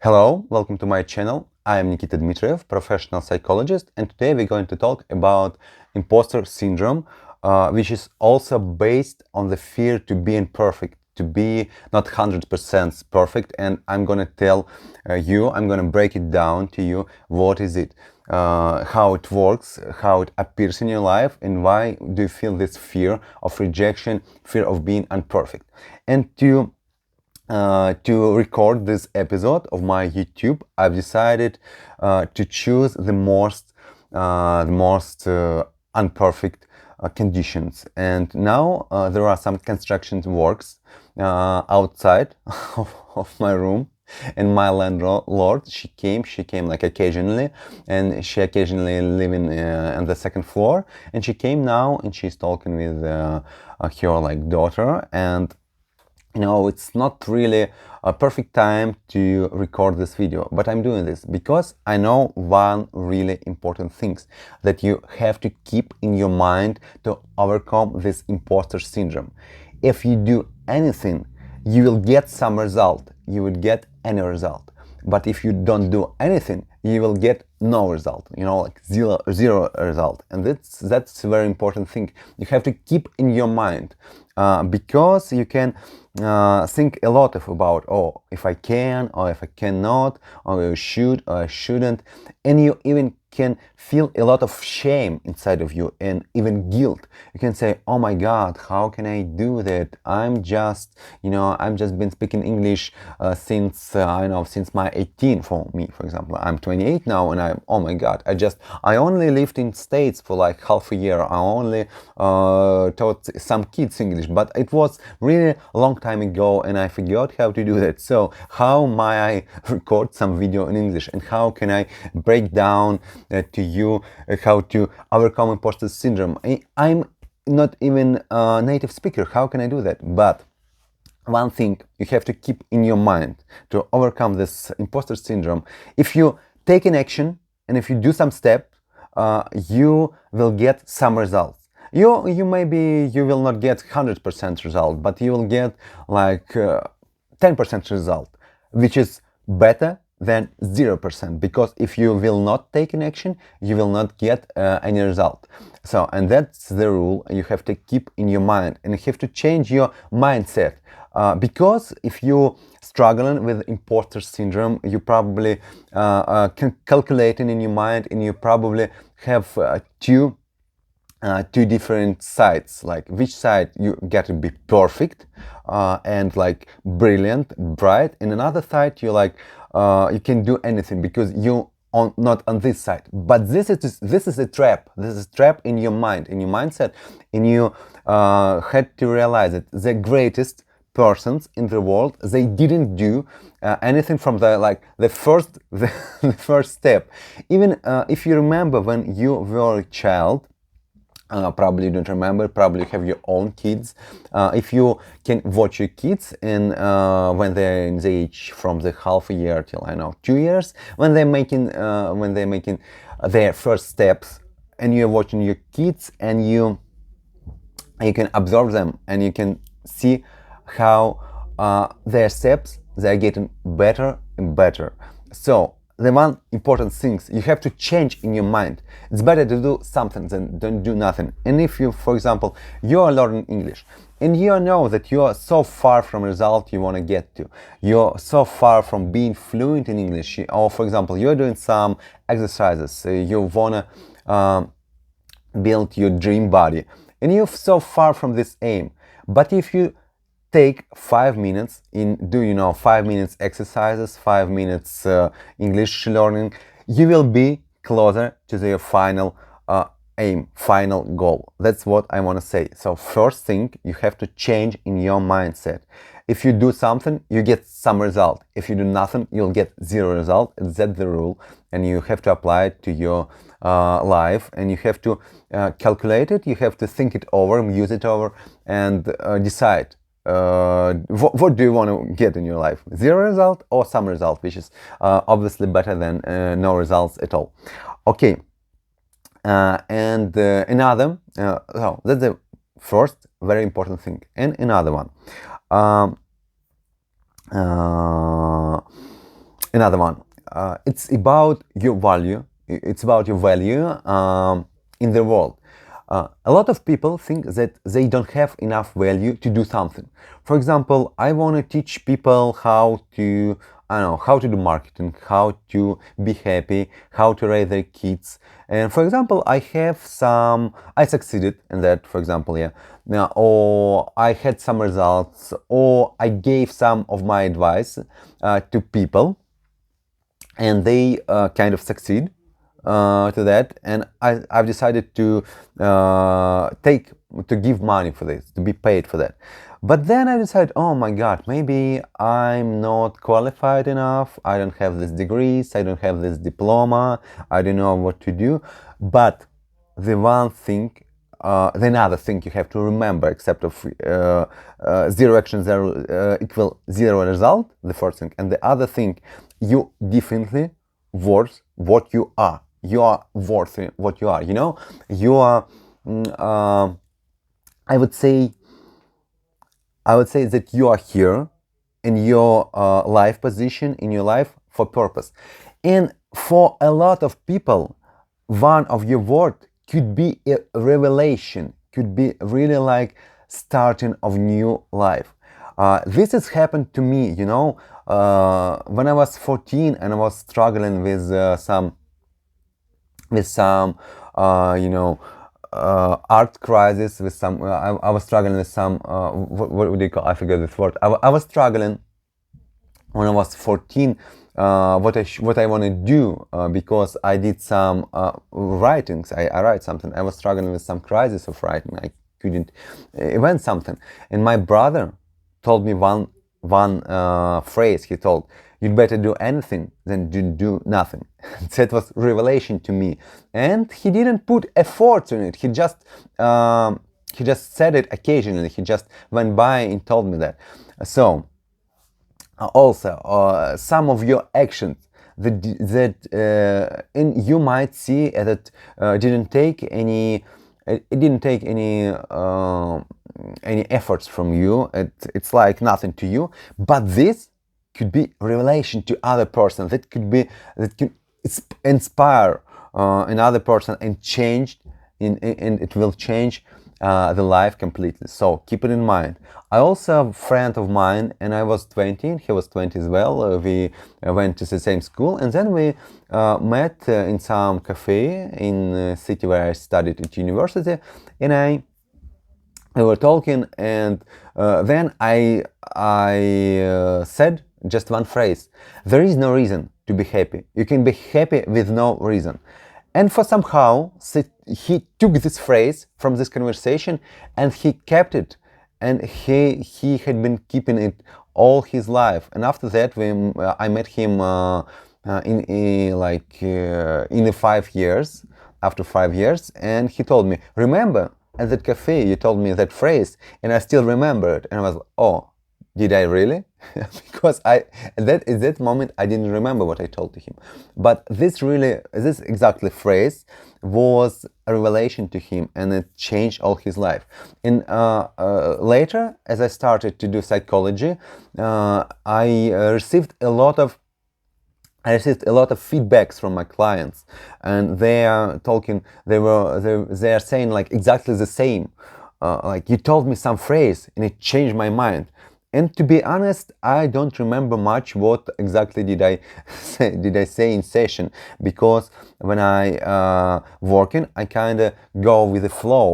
Hello, welcome to my channel. I am Nikita Dmitriev, professional psychologist, and today we're going to talk about imposter syndrome, which is also based on the fear to be imperfect, to be not 100% perfect. And I'm going to tell I'm going to break it down to you. What is it? How it works, how it appears in your life, and why do you feel this fear of rejection, fear of being imperfect. And to record this episode of my YouTube, I've decided to choose the most unperfect conditions. And now there are some construction works outside of my room. And my landlord, she came like occasionally, and she occasionally living on the second floor. And she came now, and she's talking with her like daughter. And it's not really a perfect time to record this video, but I'm doing this because I know one really important thing that you have to keep in your mind to overcome this imposter syndrome. If you do anything, you will get some result. You will get any result. But if you don't do anything, you will get no result, like zero result. And that's a very important thing you have to keep in your mind, because you can think a lot about, if I can, or if I cannot, or I should, or I shouldn't. And you even can feel a lot of shame inside of you, and even guilt. You can say, oh my God, how can I do that? I'm just been speaking English since my 18. For me, for example, I'm 28 now, and oh my God, I only lived in States for like half a year. I only taught some kids English, but it was really a long time ago, and I forgot how to do that. So how may I record some video in English, and how can I break down to you how to overcome imposter syndrome? I'm not even a native speaker. How can I do that? But one thing you have to keep in your mind to overcome this imposter syndrome: if you take an action and if you do some step, you will get some results. You will not get 100% result, but you will get like 10% result, which is better than 0%, because if you will not take an action, you will not get any result. So, and that's the rule you have to keep in your mind, and you have to change your mindset, because if you struggling with imposter syndrome, you probably calculating in your mind, and you probably have two different sides, like which side you get to be perfect and like brilliant, bright, and another side you like you can do anything because you not on this side. But this is a trap. This is a trap in your mind, in your mindset, and you had to realize that the greatest persons in the world, they didn't do anything from the first step. Even if you remember when you were a child, probably you don't remember, probably you have your own kids. If you can watch your kids and when they're in the age from the half a year till 2 years, when they're making their first steps, and you're watching your kids, and you can observe them, and you can see how their steps, they're getting better and better. So the one important thing you have to change in your mind: it's better to do something than don't do nothing. And if you, for example, you are learning English, and you know that you are so far from result you want to get to, you're so far from being fluent in English, or for example, you're doing some exercises, you want to build your dream body, and you're so far from this aim. But if you take 5 minutes in do 5 minutes exercises, 5 minutes English learning, you will be closer to your final aim, final goal. That's what I want to say. So first thing, you have to change in your mindset. If you do something, you get some result. If you do nothing, you'll get zero result. That's the rule, and you have to apply it to your life, and you have to calculate it, you have to think it over, muse it over, and decide what do you want to get in your life: zero result or some result, which is obviously better than no results at all. Okay, and another, so that's the first very important thing. And another one, Another one. It's about your value. It's about your value in the world. A lot of people think that they don't have enough value to do something. For example, I want to teach people how to, I don't know, how to do marketing, how to be happy, how to raise their kids. And for example, I succeeded in that, for example, yeah. Now, or I had some results, or I gave some of my advice to people, and they kind of succeed to that, and I've decided to give money for this, to be paid for that. But then I decided, oh my god, maybe I'm not qualified enough, I don't have these degrees, I don't have this diploma, I don't know what to do. But the one thing, the another thing you have to remember, except of zero action, zero equal zero result, the first thing, and the other thing, you definitely worth what you are. You are worth what you are. You know, you are. I would say that you are here in your life position, in your life for purpose, and for a lot of people, one of your word could be a revelation, could be really like starting of new life. This has happened to me, you know, when I was 14 and I was struggling with some you know, art crisis, with some I was struggling with some what would you call, I forget this word. I was struggling when I was 14 what I want to do, because I did some writings. I write something. I was struggling with some crisis of writing. I couldn't invent something, and my brother told me one phrase. He told, "You'd better do anything than do nothing." That was revelation to me, and he didn't put effort in it. He just said it occasionally. He just went by and told me that. So also some of your actions that you might see that didn't take any any efforts from you. It's like nothing to you, but this could be revelation to other person. That could inspire another person and and it will change the life completely. So keep it in mind. I also have a friend of mine, and I was 20 and he was 20 as well. We went to the same school, and then we met in some cafe in the city where I studied at university, and we were talking, and then I said just one phrase: there is no reason to be happy. You can be happy with no reason. And for somehow he took this phrase from this conversation and he kept it, and he had been keeping it all his life. And after that, I met him in the 5 years. After 5 years, and he told me, "Remember at that cafe you told me that phrase," and I still remember it. And I was like, "Oh, did I really?" Because at that moment I didn't remember what I told to him. But this exactly phrase was a revelation to him, and it changed all his life. And later, as I started to do psychology, I received a lot of feedbacks from my clients, and they are talking. They are saying like exactly the same. Like, you told me some phrase and it changed my mind. And to be honest, I don't remember much what exactly did I say in session, because when I working, I kind of go with the flow,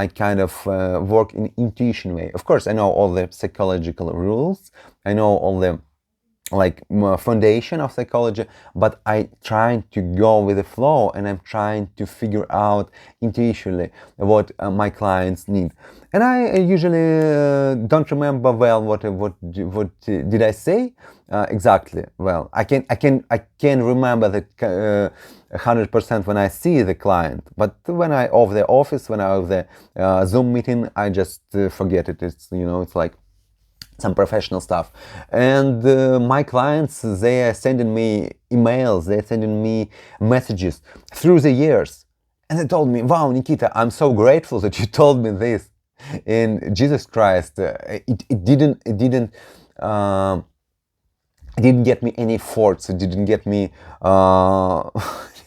I kind of work in intuition way. Of course, I know all the psychological rules. I know all the foundation of psychology, but I trying to go with the flow, and I'm trying to figure out intuitively what my clients need. And I usually don't remember well what did I say exactly. Well, I can remember that 100% when I see the client, but when I of the office, when I of the Zoom meeting, I just forget it. It's it's like some professional stuff. And my clients, they are sending me emails, they're sending me messages through the years, and they told me, "Wow, Nikita, I'm so grateful that you told me this." And Jesus Christ, it didn't get me any efforts, it didn't get me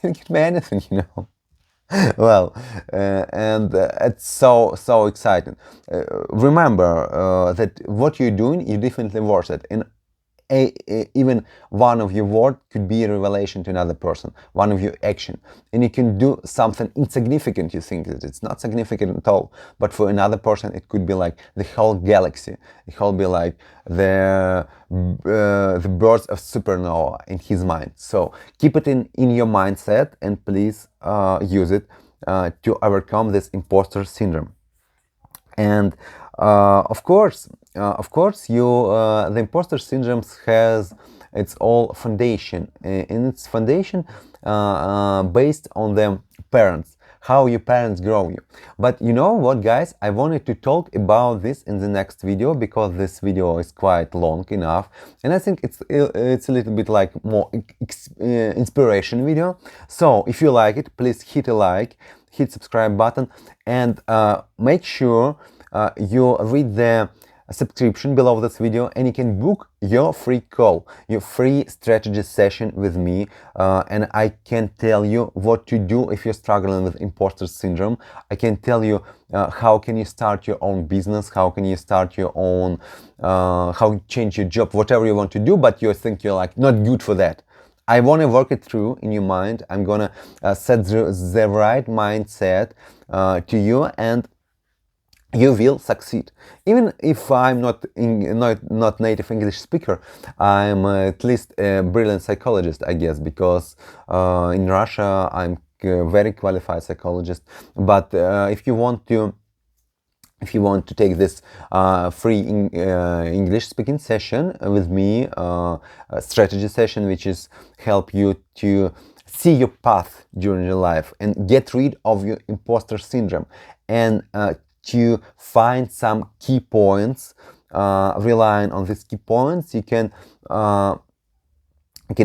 didn't get me anything, you know. Well, and it's so exciting. Remember that what you're doing, you're definitely worth it. And even one of your word could be a revelation to another person, one of your action, and you can do something insignificant. You think that it's not significant at all, but for another person it could be like the whole galaxy. It could be like the birth of supernova in his mind. So keep it in your mindset, and please use it to overcome this imposter syndrome. And of course, the imposter syndrome has its all foundation, and its foundation based on the parents, how your parents grow you. But you know what, guys, I wanted to talk about this in the next video, because this video is quite long enough, and I think it's a little bit like more inspiration video. So if you like it, please hit a like, hit subscribe button, and make sure you read the subscription below this video, and you can book your free call, your free strategy session with me, and I can tell you what to do if you're struggling with imposter syndrome. I can tell you how can you start your own business, how can you start your own, how you change your job, whatever you want to do, but you think you're like not good for that. I want to work it through in your mind. I'm gonna set the right mindset to you, and you will succeed. Even if I'm not native English speaker, I'm at least a brilliant psychologist, I guess, because in Russia I'm a very qualified psychologist. But if you want to take this free English speaking session with me, a strategy session which is help you to see your path during your life and get rid of your imposter syndrome, and to find some key points, relying on these key points, you can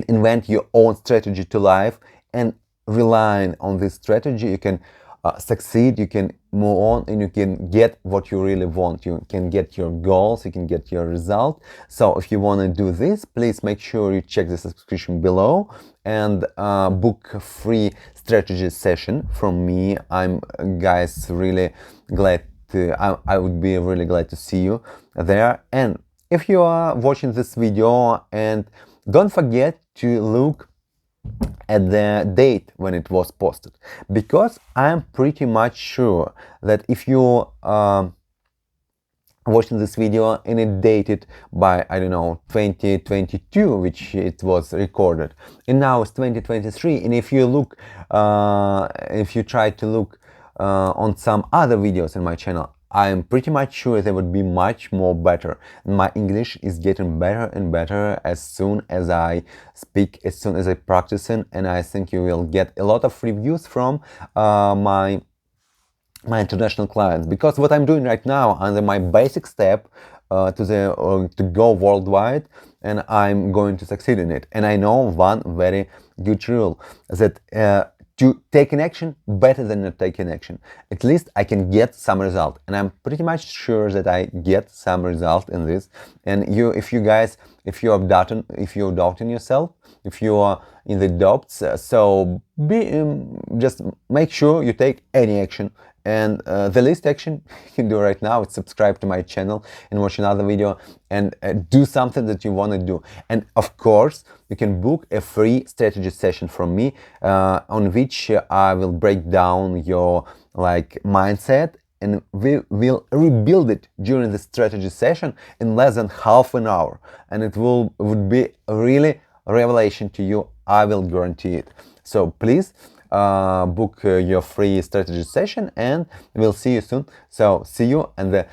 invent your own strategy to life, and relying on this strategy, you can succeed, you can move on, and you can get what you really want. You can get your goals, you can get your result. So if you want to do this, please make sure you check the subscription below and book a free strategy session from me. I'm, guys, really glad I would be really glad to see you there. And if you are watching this video, and don't forget to look at the date when it was posted, because I'm pretty much sure that if you watching this video and it dated by, I don't know, 2022, which it was recorded, and now it's 2023, and if you look, if you try to look on some other videos in my channel, I'm pretty much sure they would be much more better. My English is getting better and better as soon as I speak, as soon as I practice it, and I think you will get a lot of reviews from my international clients, because what I'm doing right now under my basic step to go worldwide, and I'm going to succeed in it. And I know one very good rule, that to take an action better than not take an action. At least I can get some result, and I'm pretty much sure that I get some result in this. And if you're doubting yourself, if you are in the doubts, so just make sure you take any action. And the least action you can do right now is subscribe to my channel and watch another video, and do something that you want to do. And of course, you can book a free strategy session from me, on which I will break down your mindset, and we will rebuild it during the strategy session in less than half an hour. And it would be really a revelation to you. I will guarantee it. So please book your free strategy session, and we'll see you soon. So see you in the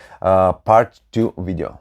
part 2 video.